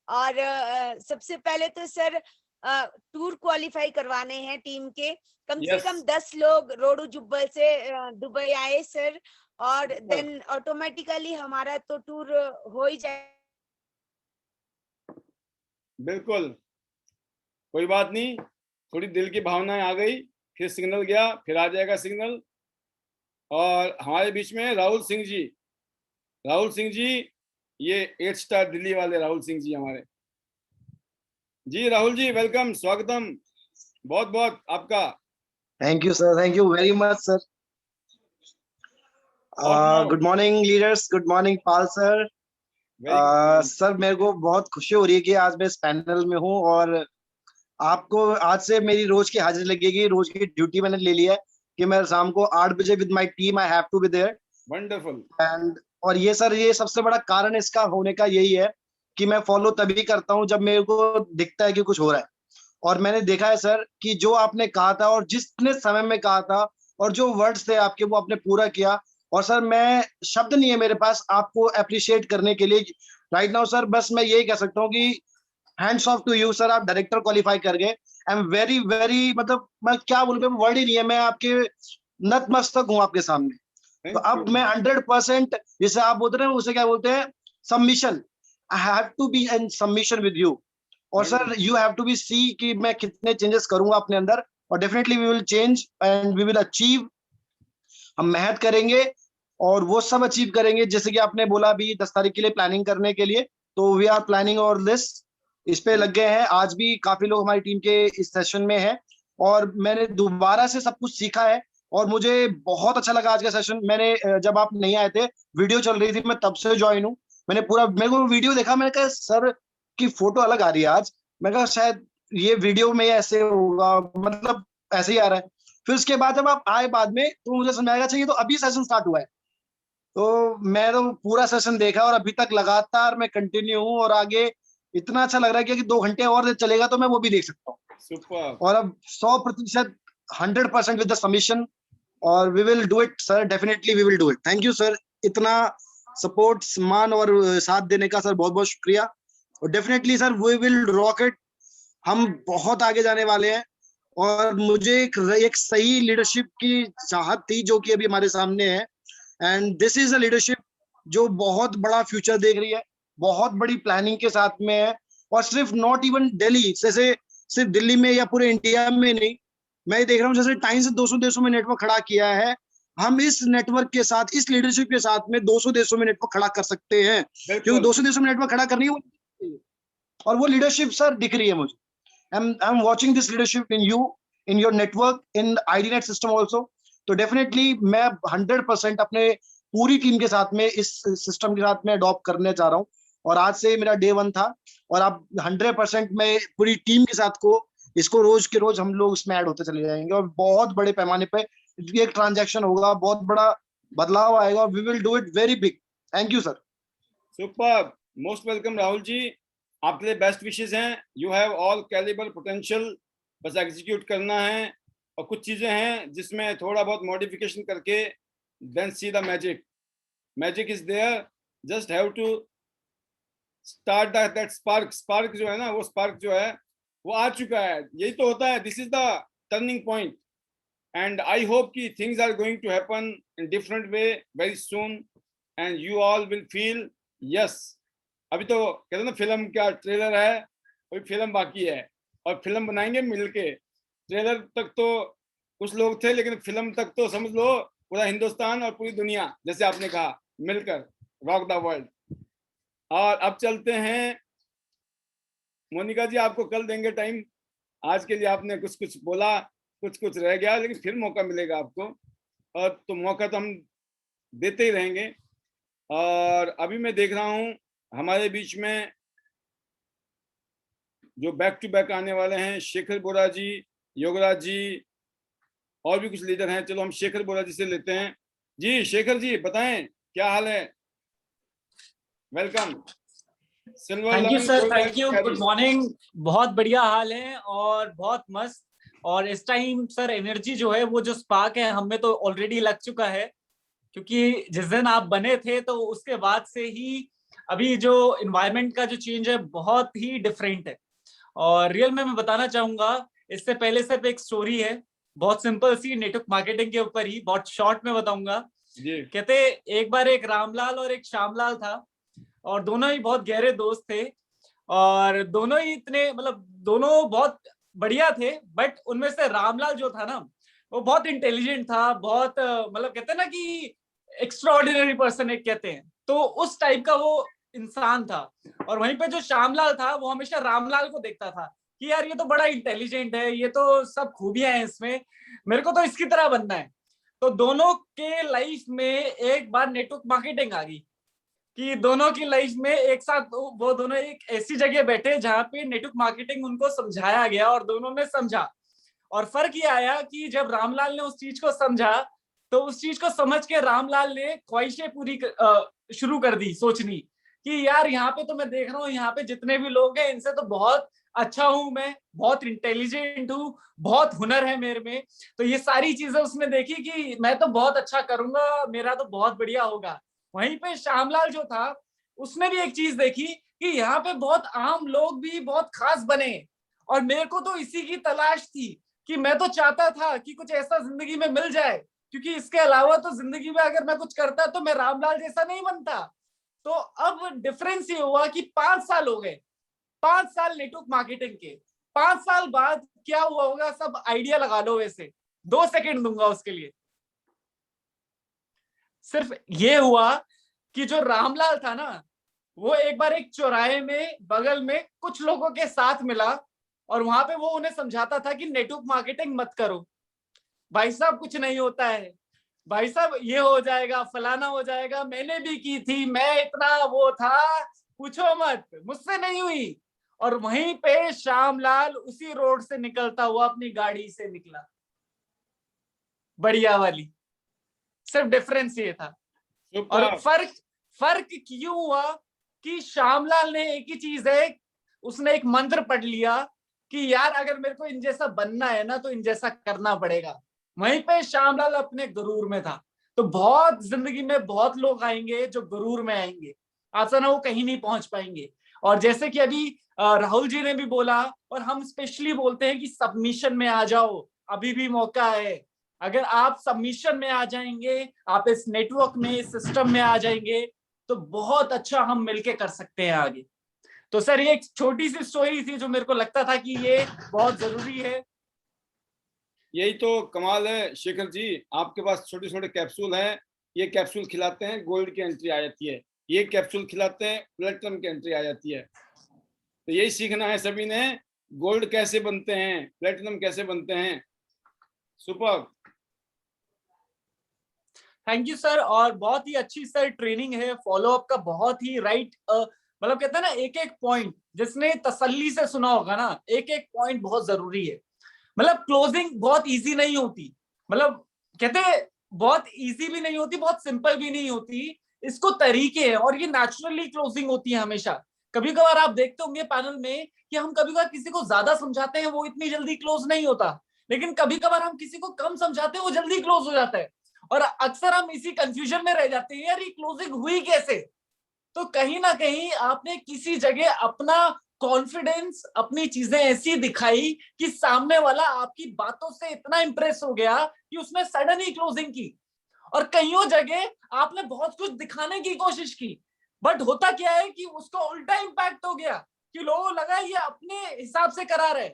और सबसे पहले तो सर टूर क्वालिफाई करवाने हैं टीम के, कम से कम 10 लोग रोडू जुब्बल से दुबई आए सर, और देन ऑटोमेटिकली हमारा तो टूर हो ही जाए। बिल्कुल, कोई बात नहीं, थोड़ी दिल की भावनाएं आ गई, फिर सिग्नल गया, फिर आ जाएगा सिग्नल। और हमारे बीच में राहुल सिंह जी, राहुल सिंह जी, ये 8 स्टार दिल्ली वाले राहुल सिंह जी हमारे। जी राहुल जी वेलकम, स्वागतम बहुत बहुत आपका। Thank you sir, thank you very much sir. Good morning leaders, good morning Pal sir. Sir मेरे को बहुत खुशी हो रही है कि आज मैं इस पैनल में हूँ, और आपको आज से मेरी रोज की हाजिरी लगेगी, रोज की ड्यूटी मैंने ले लिया है कि मैं शाम को 8 बजे with my team I have to be there. Wonderful. And और ये सर, ये सबसे बड़ा कारण इसका होने का यही है कि मैं फॉलो तभी करता हूँ जब मेरे को दिखता है कि कुछ हो रहा है। और मैंने देखा है सर कि जो आपने कहा था और जितने समय में कहा था और जो वर्ड्स थे आपके, वो आपने पूरा किया। और सर मैं शब्द नहीं है मेरे पास आपको अप्रिशिएट करने के लिए राइट नाउ सर। बस मैं यही कह सकता हूँ कि hands off to you sir, आप डायरेक्टर क्वालिफाई कर गए। आई एम वेरी वेरी, मतलब मैं क्या बोलूं, वर्ड ही नहीं है, मैं आपके नतमस्तक हूँ आपके सामने। तो अब मैं 100%, जैसे आप बोलते हैं उसे क्या बोलते हैं, submission, I have to be in submission with you. और sir you have to be see कि मैं कितने चेंजेस करूंगा अपने अंदर, और definitely we will change and we will achieve. हम मेहनत करेंगे और वो सब अचीव करेंगे, जैसे कि आपने बोला अभी 10 तारीख के लिए प्लानिंग करने के लिए, तो वी आर प्लानिंग और दिस, इस पे लग गए हैं। आज भी काफी लोग हमारी टीम के इस सेशन में हैं और मैंने दोबारा से सब कुछ सीखा है और मुझे बहुत अच्छा लगा आज का सेशन। मैंने जब आप नहीं आए थे, वीडियो चल रही थी, मैं तब से ज्वाइन हूँ। मैंने पूरा, मेरे को वीडियो देखा, मैंने कहा सर की फोटो अलग आ रही है आज, मैं कहा शायद ये वीडियो में ऐसे होगा, मतलब ऐसे ही आ रहा है। फिर उसके बाद जब आप आए बाद में तो मुझे समझ आएगा, चाहिए तो अभी सेशन स्टार्ट हुआ है, तो मैं तो पूरा सेशन देखा और अभी तक लगातार मैं कंटिन्यू हूँ और आगे इतना अच्छा लग रहा है कि 2 घंटे और चलेगा तो मैं वो भी देख सकता हूँ। सुपर। और अब 100% 100% विद द सबमिशन, और we will do it sir, definitely we will do it. Thank you sir, इतना सपोर्ट, सम्मान और साथ देने का सर बहुत बहुत शुक्रिया। और definitely sir we will rock it, हम बहुत आगे जाने वाले हैं। और मुझे एक सही लीडरशिप की चाहत थी जो कि अभी हमारे सामने है, and this is a leadership जो बहुत बड़ा फ्यूचर देख रही है, बहुत बड़ी प्लानिंग के साथ में है। और सिर्फ नॉट इवन दिल्ली, जैसे सिर्फ दिल्ली में या पूरे इंडिया में नहीं, मैं देख रहा हूँ जैसे टाइम से 200 देशों में नेटवर्क खड़ा किया है, हम इस नेटवर्क के साथ, इस लीडरशिप के साथ में 200 देशों में नेटवर्क खड़ा कर सकते हैं, क्योंकि 200 देशों में नेटवर्क खड़ा करनी है और वो लीडरशिप सर दिख रही है मुझे। I'm watching this leadership in you, in your network, in IDNet system also. तो डेफिनेटली मैं 100% अपने पूरी टीम के साथ में इस सिस्टम के साथ में अडॉप्ट करने चाह रहा हूँ। और आज से मेरा डे 1 था और अब 100% मैं पूरी टीम के साथ को इसको रोज के रोज हम लोग इसमें ऐड होते चले जाएंगे और बहुत बड़े पैमाने पे एक ट्रांजैक्शन होगा, बहुत बड़ा बदलाव आएगा। We will do it very big. Thank you sir. Super, most welcome Rahul ji, आपके लिए बेस्ट विशेस हैं। You have all calibre potential, बस एग्जीक्यूट करना है। और कुछ चीजें हैं जिसमें थोड़ा बहुत मॉडिफिकेशन करके then see the magic. Magic is there, just have to start that spark. Spark जो है ना, वो स्पार्क जो है वो आ चुका है, यही तो होता है, this is the turning point. And I hope कि things are going to happen in different way very soon and you all will feel yes. अभी तो कहते हैं ना फिल्म का ट्रेलर है, अभी फिल्म बाकी है और फिल्म बनाएंगे मिलके। ट्रेलर तक तो कुछ लोग थे, लेकिन फिल्म तक तो समझ लो पूरा हिंदुस्तान और पूरी दुनिया, जैसे आपने कहा, मिलकर रॉक द वर्ल्ड। और अब चलते हैं मोनिका जी, आपको कल देंगे टाइम, आज के लिए आपने कुछ कुछ बोला, कुछ कुछ रह गया, लेकिन फिर मौका मिलेगा आपको, और तो मौका तो हम देते ही रहेंगे। और अभी मैं देख रहा हूँ हमारे बीच में जो बैक टू बैक आने वाले हैं, शेखर बोरा जी, योगराज जी, और भी कुछ लीडर हैं। चलो हम शेखर बोरा जी से लेते हैं। जी शेखर जी बताएं क्या हाल है? Welcome. Thank you sir, thank you, good morning. बहुत बढ़िया हाल है और बहुत मस्त। और इस टाइम सर एनर्जी जो है, वो जो स्पार्क है हमें तो ऑलरेडी लग चुका है, क्योंकि जिस दिन आप बने थे तो उसके बाद से ही अभी जो इन्वायरमेंट का जो चेंज है बहुत ही डिफरेंट है। और रियल में मैं बताना चाहूंगा, इससे पहले सिर्फ एक स्टोरी है, बहुत सिंपल सी, नेटवर्क मार्केटिंग के ऊपर ही, बहुत शॉर्ट में बताऊंगा। कहते एक बार एक रामलाल और एक श्यामलाल था और दोनों ही बहुत गहरे दोस्त थे और दोनों ही इतने, मतलब दोनों बहुत बढ़िया थे। बट उनमें से रामलाल जो था ना, वो बहुत इंटेलिजेंट था, बहुत मतलब कहते हैं ना कि एक्स्ट्राऑर्डिनरी पर्सन एक कहते हैं, तो उस टाइप का वो इंसान था। और वहीं पे जो श्यामलाल था, वो हमेशा रामलाल को देखता था कि यार ये तो बड़ा इंटेलिजेंट है, ये तो सब खूबियां हैं इसमें, मेरे को तो इसकी तरह बनना है। तो दोनों के लाइफ में एक बार नेटवर्क मार्केटिंग आ गई कि दोनों की लाइफ में एक साथ वो दोनों एक ऐसी जगह बैठे जहां पे नेटवर्क मार्केटिंग उनको समझाया गया और दोनों ने समझा। और फर्क ये आया कि जब रामलाल ने उस चीज को समझा, तो उस चीज को समझ के रामलाल ने ख्वाहिशें पूरी शुरू कर दी सोचनी कि यार यहाँ पे तो मैं देख रहा हूँ, यहाँ पे जितने भी लोग हैं इनसे तो बहुत अच्छा हूं मैं, बहुत इंटेलिजेंट हूँ, बहुत हुनर है मेरे में। तो ये सारी चीजें उसने देखी कि मैं तो बहुत अच्छा करूंगा, मेरा तो बहुत बढ़िया होगा। वहीं पे श्यामलाल जो था, उसने भी एक चीज देखी कि यहाँ पे बहुत आम लोग भी बहुत खास बने और मेरे को तो इसी की तलाश थी कि मैं तो चाहता था कि कुछ ऐसा जिंदगी में मिल जाए, क्योंकि इसके अलावा तो जिंदगी में अगर मैं कुछ करता तो मैं रामलाल जैसा नहीं बनता। तो अब डिफरेंस ये हुआ कि 5 साल हो गए, 5 साल नेटवर्क मार्केटिंग के, 5 साल बाद क्या हुआ होगा सब आइडिया लगा लो। वैसे 2 सेकंड दूंगा उसके लिए। सिर्फ ये हुआ कि जो रामलाल था ना, वो एक बार एक चौराहे में बगल में कुछ लोगों के साथ मिला और वहां पे वो उन्हें समझाता था कि नेटवर्क मार्केटिंग मत करो भाई साहब, कुछ नहीं होता है भाई साहब, ये हो जाएगा, फलाना हो जाएगा, मैंने भी की थी, मैं इतना वो था, पूछो मत, मुझसे नहीं हुई। और वहीं पे श्यामलाल उसी रोड से निकलता हुआ अपनी गाड़ी से निकला, बढ़िया वाली। सिर्फ डिफरेंस ये था। और फर्क क्यों हुआ कि श्यामलाल ने एक ही चीज है, उसने एक मंत्र पढ़ लिया कि यार अगर मेरे को इन जैसा बनना है ना तो इन जैसा करना पड़ेगा। वहीं पे श्यामलाल अपने गुरूर में था। तो बहुत जिंदगी में बहुत लोग आएंगे जो गुरूर में आएंगे, ऐसा ना वो कहीं नहीं पहुंच पाएंगे। और जैसे कि अभी राहुल जी ने भी बोला और हम स्पेशली बोलते हैं कि सबमिशन में आ जाओ, अभी भी मौका है। अगर आप सबमिशन में आ जाएंगे, आप इस नेटवर्क में, इस सिस्टम में आ जाएंगे, तो बहुत अच्छा हम मिलके कर सकते हैं आगे। तो सर ये एक छोटी सी स्टोरी थी जो मेरे को लगता था कि ये बहुत जरूरी है। यही तो कमाल है शेखर जी, आपके पास छोटे छोटे कैप्सूल हैं, ये कैप्सूल खिलाते हैं गोल्ड की एंट्री आ जाती है, ये कैप्सूल खिलाते हैं प्लेटिनम की एंट्री आ जाती है। तो यही सीखना है सभी ने, गोल्ड कैसे बनते हैं, प्लेटिनम कैसे बनते हैं। Super, thank you sir. और बहुत ही अच्छी सर ट्रेनिंग है, फॉलो अप का बहुत ही राइट, मतलब कहते हैं ना एक एक पॉइंट जिसने तसल्ली से सुना होगा ना, एक एक पॉइंट बहुत जरूरी है। मतलब क्लोजिंग बहुत इजी नहीं होती, मतलब कहते हैं बहुत इजी भी नहीं होती, बहुत सिंपल भी नहीं होती, इसको तरीके हैं और ये नेचुरली क्लोजिंग होती है हमेशा। कभी कभार आप देखते होंगे पैनल में कि हम कभी कभार किसी को ज्यादा समझाते हैं, वो इतनी जल्दी क्लोज नहीं होता, लेकिन कभी कभार हम किसी को कम समझाते हैं, वो जल्दी क्लोज हो जाता है। और अक्सर हम इसी कंफ्यूजन में रह जाते हैं, यार ये क्लोजिंग हुई कैसे। तो कहीं ना कहीं आपने किसी जगह अपना कॉन्फिडेंस, अपनी चीजें ऐसी दिखाई कि सामने वाला आपकी बातों से इतना इंप्रेस हो गया कि उसने सडन ही क्लोजिंग की। और कईयों जगह आपने बहुत कुछ दिखाने की कोशिश की, बट होता क्या है कि उसको उल्टा इम्पैक्ट हो गया कि लोगों लगा ये अपने हिसाब से करा रहे।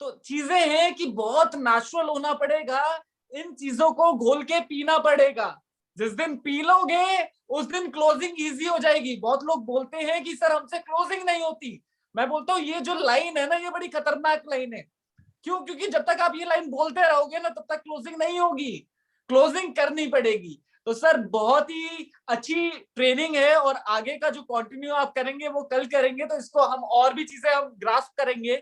तो चीजें हैं कि बहुत नेचुरल होना पड़ेगा, इन चीजों को घोल के पीना पड़ेगा। जिस दिन पी लोगे उस दिन क्लोजिंग इजी हो जाएगी। बहुत लोग बोलते हैं कि सर हमसे क्लोजिंग नहीं होती, मैं बोलता हूँ ये जो लाइन है ना, ये बड़ी खतरनाक लाइन है। क्यों? क्योंकि जब तक आप ये लाइन बोलते रहोगे ना, तब तक क्लोजिंग नहीं होगी, क्लोजिंग करनी पड़ेगी। तो सर बहुत ही अच्छी ट्रेनिंग है और आगे का जो कंटिन्यू आप करेंगे वो कल करेंगे, तो इसको हम और भी चीजें हम ग्रास्प करेंगे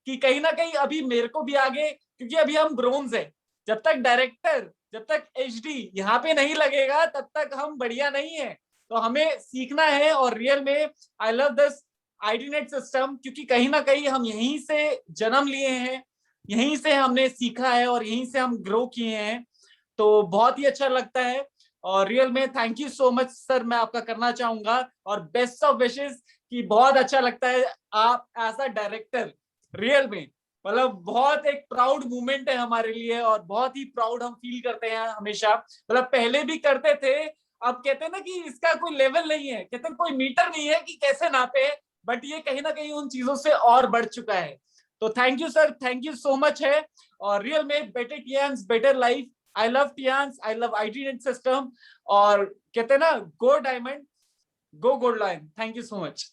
कि कहीं ना कहीं अभी मेरे को भी आगे, क्योंकि अभी हम ब्रोंज है, जब तक डायरेक्टर, जब तक एचडी यहाँ पे नहीं लगेगा तब तक हम बढ़िया नहीं है। तो हमें सीखना है और रियल में आई लव दिस आईडीनेट सिस्टम, क्योंकि कहीं ना कहीं हम यहीं से जन्म लिए हैं, यहीं से हमने सीखा है और यहीं से हम ग्रो किए हैं। तो बहुत ही अच्छा लगता है और रियल में thank you so much sir, मैं आपका करना चाहूंगा और बेस्ट ऑफ विशेस कि बहुत अच्छा लगता है आप एज अ डायरेक्टर। रियल में मतलब बहुत एक प्राउड मोमेंट है हमारे लिए और बहुत ही प्राउड हम फील करते हैं हमेशा। मतलब पहले भी करते थे, अब कहते हैं ना कि इसका कोई लेवल नहीं है, कहते हैं कोई मीटर नहीं है कि कैसे नापे, बट ये कहीं ना कहीं उन चीजों से और बढ़ चुका है। तो thank you sir, thank you so much है। और रियल में better Tiens better life, I love Tiens, I love ID net system और कहते हैं ना go diamond go gold line. Thank you so much.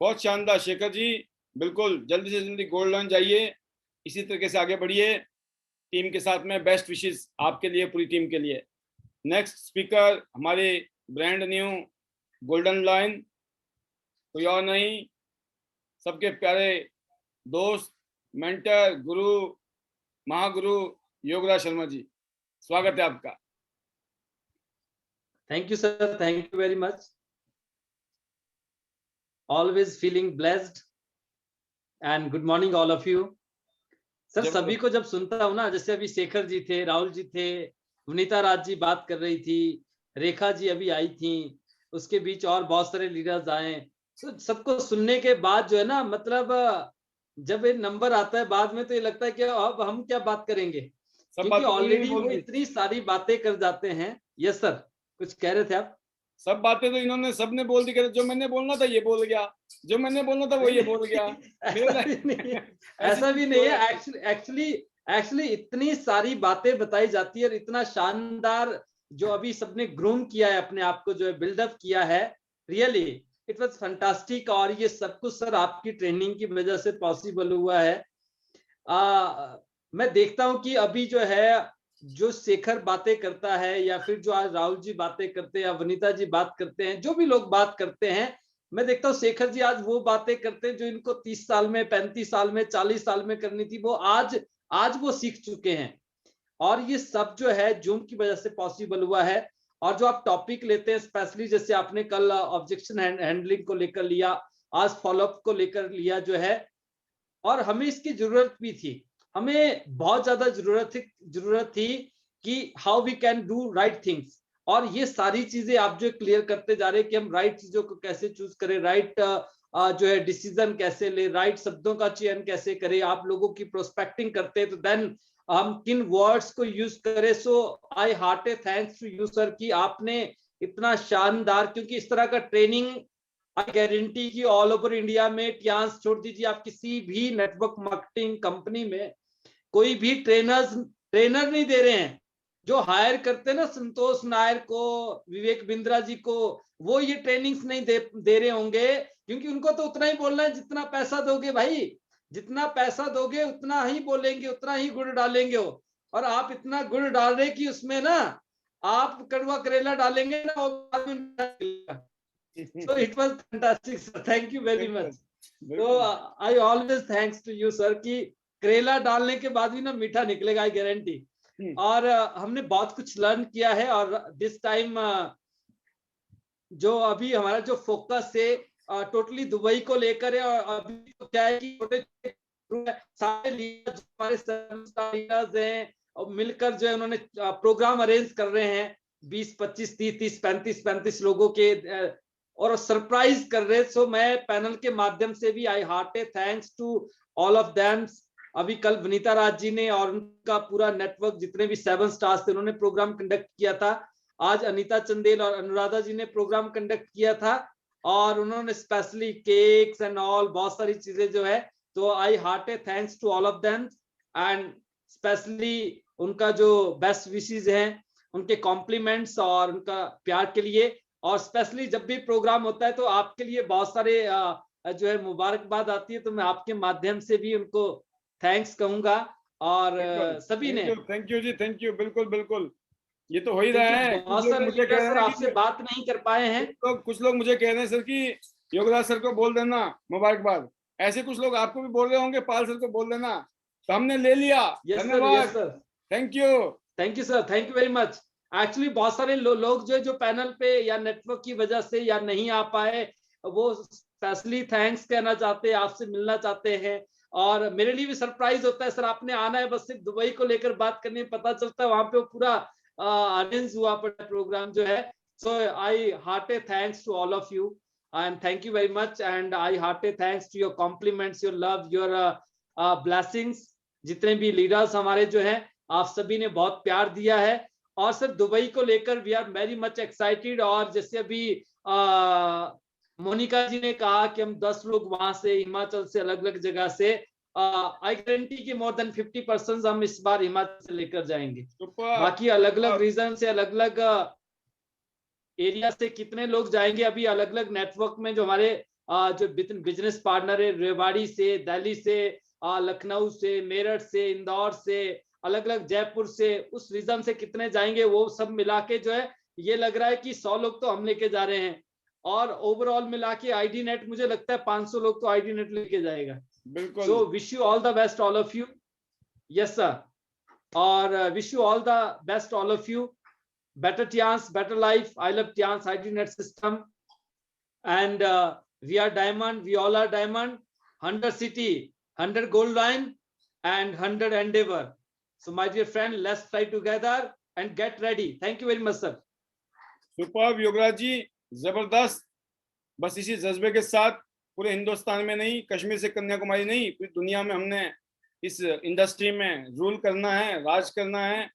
बहुत शानदार शेखर जी, बिल्कुल जल्दी से जल्दी गोल्ड लाइन जाइए, इसी तरीके से आगे बढ़िए टीम के साथ में। बेस्ट विशेस आपके लिए, पूरी टीम के लिए। नेक्स्ट स्पीकर हमारे ब्रांड न्यू गोल्डन लाइन, कोई और नहीं, सबके प्यारे दोस्त, मेंटर, गुरु, महागुरु योगराज शर्मा जी, स्वागत है आपका। Thank you sir, thank you very much. Always feeling blessed and good morning all of you. Sir सभी को जब सुनता हूँ ना, जैसे अभी शेखर जी थे, राहुल जी थे, वनीता राज जी बात कर रही थी, रेखा जी अभी आई थी, उसके बीच और बहुत सारे लीडर्स आए, तो सबको सुनने के बाद जो है ना, मतलब जब ये नंबर आता है बाद में तो ये लगता है कि अब हम क्या बात करेंगे, क्योंकि ऑलरेडी वो इतनी सारी बातें कर जाते हैं। यस सर, कुछ कह रहे थे आप? सब बातें तो इन्होंने सबने बोल दी, कहते जो मैंने बोलना था ये बोल गया, जो मैंने बोलना था वो ये बोल गया। ऐसा भी नहीं है। एक्चुअली इतनी सारी बातें बताई जाती है और इतना शानदार जो अभी सबने ग्रूम किया है अपने आप को, जो है बिल्डअप किया है, रियली इट वाज फैंटास्टिक। और ये सब कुछ सर आपकी ट्रेनिंग की वजह से पॉसिबल हुआ है। मैं देखता हूं कि अभी जो है, जो शेखर बातें करता है या फिर जो आज राहुल जी बातें करते हैं या वनीता जी बात करते हैं, जो भी लोग बात करते हैं, मैं देखता हूँ शेखर जी आज वो बातें करते हैं जो इनको 30 साल में, 35 साल में, 40 साल में करनी थी, वो आज वो सीख चुके हैं। और ये सब जो है जूम की वजह से पॉसिबल हुआ है। और जो आप टॉपिक लेते हैं, स्पेशली जैसे आपने कल ऑब्जेक्शन हैंडलिंग को लेकर लिया, आज फॉलोअप को लेकर लिया जो है, और हमें इसकी जरूरत भी थी, हमें बहुत ज्यादा जरूरत थी कि how we can do right things. और ये सारी चीजें आप जो क्लियर करते जा रहे हैं कि हम राइट चीजों को कैसे चूज करें, राइट जो है डिसीजन कैसे ले, राइट शब्दों का चयन कैसे करें, आप लोगों की प्रोस्पेक्टिंग करते हैं तो देन हम किन वर्ड्स को यूज करें। सो I hearty thanks to you sir कि आपने इतना शानदार, क्योंकि इस तरह का ट्रेनिंग आई गारंटी कि ऑल ओवर इंडिया में, टियांस छोड़ दीजिए, आप किसी भी नेटवर्क मार्केटिंग कंपनी में कोई भी ट्रेनर नहीं दे रहे हैं। जो हायर करते हैं ना संतोष नायर को, विवेक बिंद्रा जी को, वो ये ट्रेनिंग्स नहीं दे रहे होंगे, क्योंकि उनको तो उतना ही बोलना है जितना पैसा दोगे भाई, जितना पैसा दोगे उतना ही बोलेंगे, उतना ही गुड़ डालेंगे वो। और आप इतना गुड़ डाल रहे कि उसमें ना आप कड़वा करेला डालेंगे ना, so it was fantastic sir, thank you very much। so I always thanks to you sir कि करेला डालने के बाद भी ना मीठा निकलेगा, आई गारंटी। और हमने बहुत कुछ लर्न किया है। और दिस टाइम जो अभी हमारा जो फोकस है टोटली दुबई को लेकर है। और अभी तो क्या है कि छोटे सारे लीडर्स, हमारे लीडर्स हैं, और मिलकर जो है उन्होंने प्रोग्राम अरेंज कर रहे हैं 20, 25, 30, 35 लोगों के, और सरप्राइज कर रहे। सो मैं पैनल के माध्यम से भी I hearty thanks to all of them. अभी कल वनीता राज जी ने और उनका पूरा नेटवर्क, जितने भी 7 स्टार्स थे, उन्होंने प्रोग्राम कंडक्ट किया था। आज अनीता चंदेल और अनुराधा जी ने प्रोग्राम कंडक्ट किया था, और उन्होंने स्पेशली केक्स एंड ऑल बहुत सारी चीजें जो है। तो I hearty thanks to all of them, and specially उनका जो बेस्ट विशेस हैं, उनके कॉम्प्लीमेंट्स और उनका प्यार के लिए। और स्पेशली जब भी प्रोग्राम होता है तो आपके लिए बहुत सारे जो है मुबारकबाद आती है, तो मैं आपके माध्यम से भी उनको थैंक्स कहूंगा। और सभी ने thank you ji, thank you, बिल्कुल बिल्कुल, ये तो हो ही रहा है। बहुत सारे मुझे कह रहे हैं आपसे बात नहीं कर पाए हैं, कुछ लोग मुझे कह रहे हैं सर कि योगराज सर को बोल देना मुबारकबाद, ऐसे कुछ लोग आपको भी बोल रहे होंगे, पाल सर को बोल देना, तो हमने ले लिया। धन्यवाद, thank you sir, thank you very much. Actually बहुत सारे लोग जो पैनल पे या नेटवर्क की वजह से या नहीं आ पाए, वो स्पेशली थैंक्स कहना चाहते हैं, आपसे मिलना चाहते हैं। और मेरे लिए भी सरप्राइज होता है सर, आपने आना है, बस सिर्फ दुबई को लेकर बात करनी है, पता चलता है वहां पे वो पूरा अरेंज हुआ पड़ा प्रोग्राम जो है। So I hearty thanks to all of you and thank you very much, and I hearty thanks to your compliments, your love, your blessings. जितने भी लीडर्स हमारे जो हैं, आप सभी ने बहुत प्यार दिया है। और सर दुबई को लेकर we are very much excited. और जैसे अभी मोनिका जी ने कहा कि हम 10 लोग वहां से, हिमाचल से, अलग अलग जगह से, आई गारंटी कि मोर देन 50% हम इस बार हिमाचल से लेकर जाएंगे। बाकी अलग अलग रीजन से, अलग अलग एरिया से कितने लोग जाएंगे, अभी अलग अलग नेटवर्क में जो हमारे जो बिजनेस पार्टनर है, रेवाड़ी से, दिल्ली से, लखनऊ से, मेरठ से, इंदौर से, अलग अलग जयपुर से, उस रीजन से कितने जाएंगे, वो सब मिला के जो है ये लग रहा है कि 100 लोग तो हम लेके जा रहे हैं। और ओवरऑल मिला के आईडी नेट मुझे लगता है 500 लोग तो आईडी नेट लेके जाएगा। बिल्कुल। So wish you all the best all of you. Yes sir, और wish you all the best all of you. Better Tiens, better life. I love Tiens ID net system, and we are diamond, we all are diamond. 100 city, 100 gold line and 100 endeavor. So my dear friend, let's try together and get ready. Thank you very much sir. Superb Yograj ji, जबरदस्त। बस इसी जज्बे के साथ पूरे हिंदुस्तान में नहीं, कश्मीर से कन्याकुमारी नहीं, पूरी दुनिया में हमने इस इंडस्ट्री में रूल करना है, राज करना है,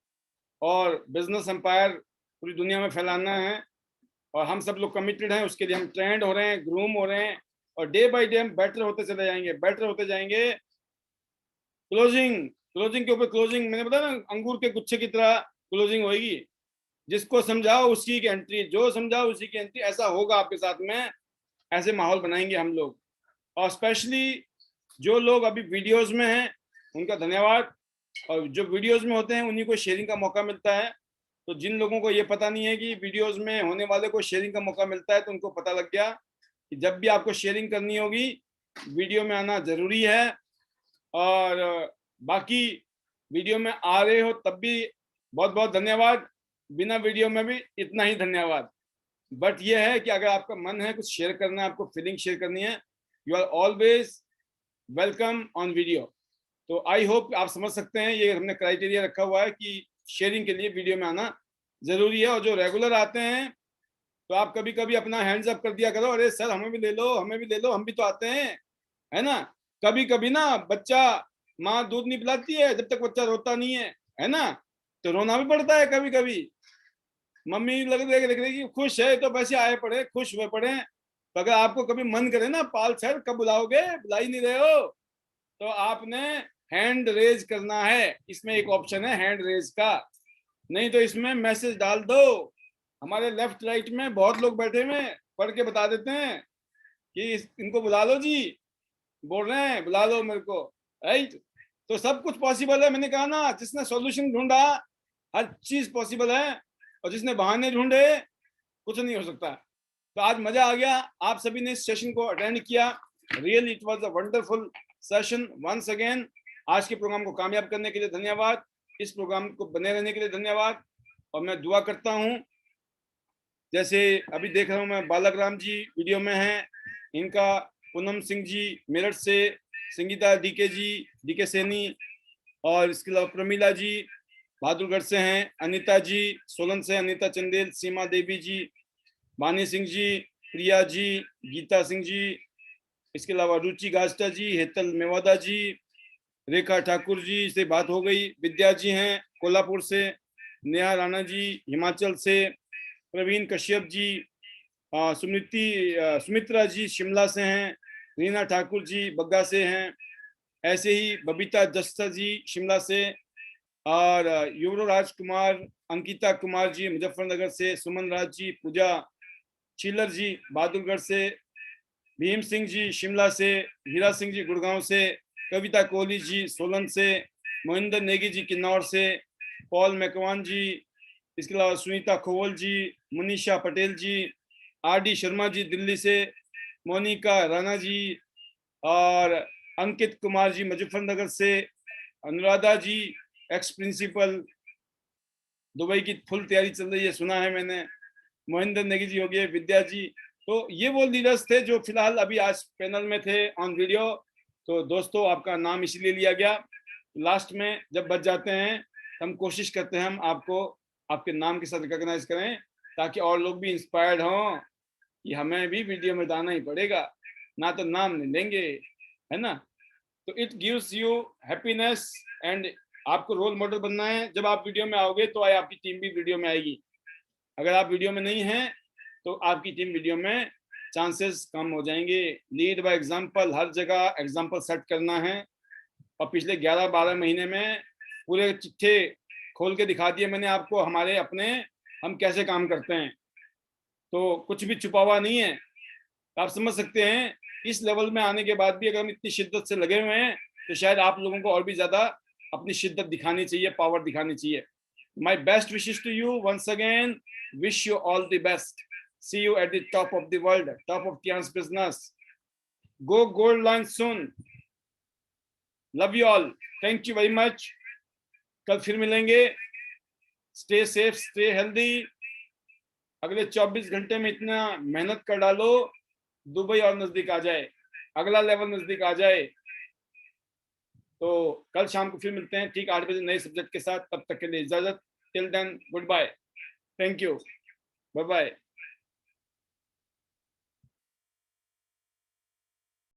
और बिजनेस एम्पायर पूरी दुनिया में फैलाना है। और हम सब लोग कमिटेड हैं, उसके लिए हम ट्रेंड हो रहे हैं, ग्रूम हो रहे हैं, और डे बाय डे हम बेटर होते चले जाएंगे, बेटर होते जाएंगे। क्लोजिंग के ऊपर क्लोजिंग, मैंने बताया ना, अंगूर के गुच्छे की तरह क्लोजिंग होगी। जिसको समझाओ उसी की एंट्री, जो समझाओ उसी की एंट्री, ऐसा होगा आपके साथ में, ऐसे माहौल बनाएंगे हम लोग। और स्पेशली जो लोग अभी वीडियोस में हैं उनका धन्यवाद, और जो वीडियोस में होते हैं उन्हीं को शेयरिंग का मौका मिलता है। तो जिन लोगों को ये पता नहीं है कि वीडियोस में होने वाले को शेयरिंग का मौका मिलता है, तो उनको पता लग गया कि जब भी आपको शेयरिंग करनी होगी वीडियो में आना जरूरी है। और बाकी वीडियो में आ रहे हो तब भी बहुत बहुत धन्यवाद, बिना वीडियो में भी इतना ही धन्यवाद। बट ये है कि अगर आपका मन है कुछ शेयर करना है, आपको फीलिंग शेयर करनी है, you are always welcome on video. तो आई होप आप समझ सकते हैं, ये हमने क्राइटेरिया रखा हुआ है कि शेयरिंग के लिए वीडियो में आना जरूरी है। और जो रेगुलर आते हैं तो आप कभी कभी अपना हैंड्स अप कर दिया करो, अरे सर हमें भी ले लो, हमें भी ले लो, हम भी तो आते हैं, है ना। कभी कभी ना बच्चा, माँ दूध नहीं पिलाती है जब तक बच्चा रोता नहीं है ना, तो रोना भी पड़ता है कभी कभी। मम्मी लग रही खुश है तो वैसे आए पड़े, खुश हुए पड़े। तो अगर आपको कभी मन करे ना, पाल सर कब बुलाओगे, बुला ही नहीं रहे हो, तो आपने हैंड रेज करना है। इसमें एक ऑप्शन है हैंड रेज का, नहीं तो इसमें मैसेज डाल दो। हमारे लेफ्ट राइट में बहुत लोग बैठे हुए पढ़ के बता देते हैं कि इनको बुला लो जी, बोल रहे हैं बुला लो मेरे को, राइट। तो सब कुछ पॉसिबल है, मैंने कहा ना, जिसने सॉल्यूशन ढूंढा हर चीज पॉसिबल है, और जिसने बहाने ढूंढे कुछ नहीं हो सकता। तो आज मजा आ गया, आप सभी ने इस सेशन को अटेंड किया, really it was a wonderful session. Once again आज के प्रोग्राम को कामयाब करने के लिए धन्यवाद, इस प्रोग्राम को बने रहने के लिए धन्यवाद। और मैं दुआ करता हूं, जैसे अभी देख रहा हूं मैं बालक जी वीडियो में हैं, इनका पूनम सिंह जी मेरठ से, संगीता डीके सैनी, और इसके अलावा प्रमीला जी बहादुरगढ़ से हैं, अनीता जी सोलन से, अनीता चंदेल, सीमा देवी जी, वानी सिंह जी, प्रिया जी, गीता सिंह जी, इसके अलावा रुचि गास्टा जी, हेतल मेवादा जी, रेखा ठाकुर जी से बात हो गई, विद्या जी हैं कोल्हापुर से, नेहा राणा जी हिमाचल से, प्रवीण कश्यप जी, सुमित्रा जी शिमला से हैं, रीना ठाकुर जी बग्गा से हैं, ऐसे ही बबीता जस्ता जी शिमला से, और युवराज कुमार, अंकिता कुमार जी मुजफ्फरनगर से, सुमन राज जी, पूजा चिलर जी बहादुरगढ़ से, भीम सिंह जी शिमला से, हीरा सिंह जी गुड़गांव से, कविता कोहली जी सोलन से, मोहिंदर नेगी जी किन्नौर से, पॉल मैकवान जी, इसके अलावा सुनीता खोवल जी, मुनीषा पटेल जी, आर.डी. शर्मा जी दिल्ली से, मोनिका राणा जी, और अंकित कुमार जी मुजफ्फरनगर से, अनुराधा जी एक्स प्रिंसिपल, दुबई की फुल तैयारी चल रही है सुना है मैंने, मोहिंदर नेगी जी हो गए, विद्या जी। तो ये वो लीडर्स थे जो फिलहाल अभी आज पैनल में थे ऑन वीडियो। तो दोस्तों आपका नाम इसीलिए लिया गया, लास्ट में जब बच जाते हैं हम कोशिश करते हैं हम आपको आपके नाम के साथ रिकॉग्नाइज करें, ताकि और लोग भी इंस्पायर्ड हों कि हमें भी वीडियो में जाना ही पड़ेगा, ना तो नाम नहीं लेंगे, है ना। तो it gives you happiness, and आपको रोल मॉडल बनना है। जब आप वीडियो में आओगे तो आपकी टीम भी वीडियो में आएगी, अगर आप वीडियो में नहीं हैं तो आपकी टीम वीडियो में चांसेस कम हो जाएंगे। लीड बाय एग्जांपल, हर जगह एग्जांपल सेट करना है। और पिछले 11-12 महीने में पूरे चिट्ठे खोल के दिखा दिए मैंने आपको, हमारे अपने हम कैसे काम करते हैं, तो कुछ भी छुपा हुआ नहीं है। आप समझ सकते हैं इस लेवल में आने के बाद भी अगर हम इतनी शिद्दत से लगे हुए हैं तो शायद आप लोगों को और भी ज्यादा अपनी शिद्दत दिखानी चाहिए, पावर दिखानी चाहिए। My best wishes to you once again. Wish you all the best. See you at the top of the world, top of Tian's business. Go gold line soon. Love you all. Thank you very much. कल फिर मिलेंगे। Stay safe, stay healthy. अगले 24 घंटे में इतना मेहनत कर डालो, दुबई और नजदीक आ जाए, अगला लेवल नजदीक आ जाए। तो कल शाम को फिर मिलते हैं ठीक 8 बजे नए सब्जेक्ट के साथ। तब तक के लिए इजाजत। Till then good bye, thank you, bye bye.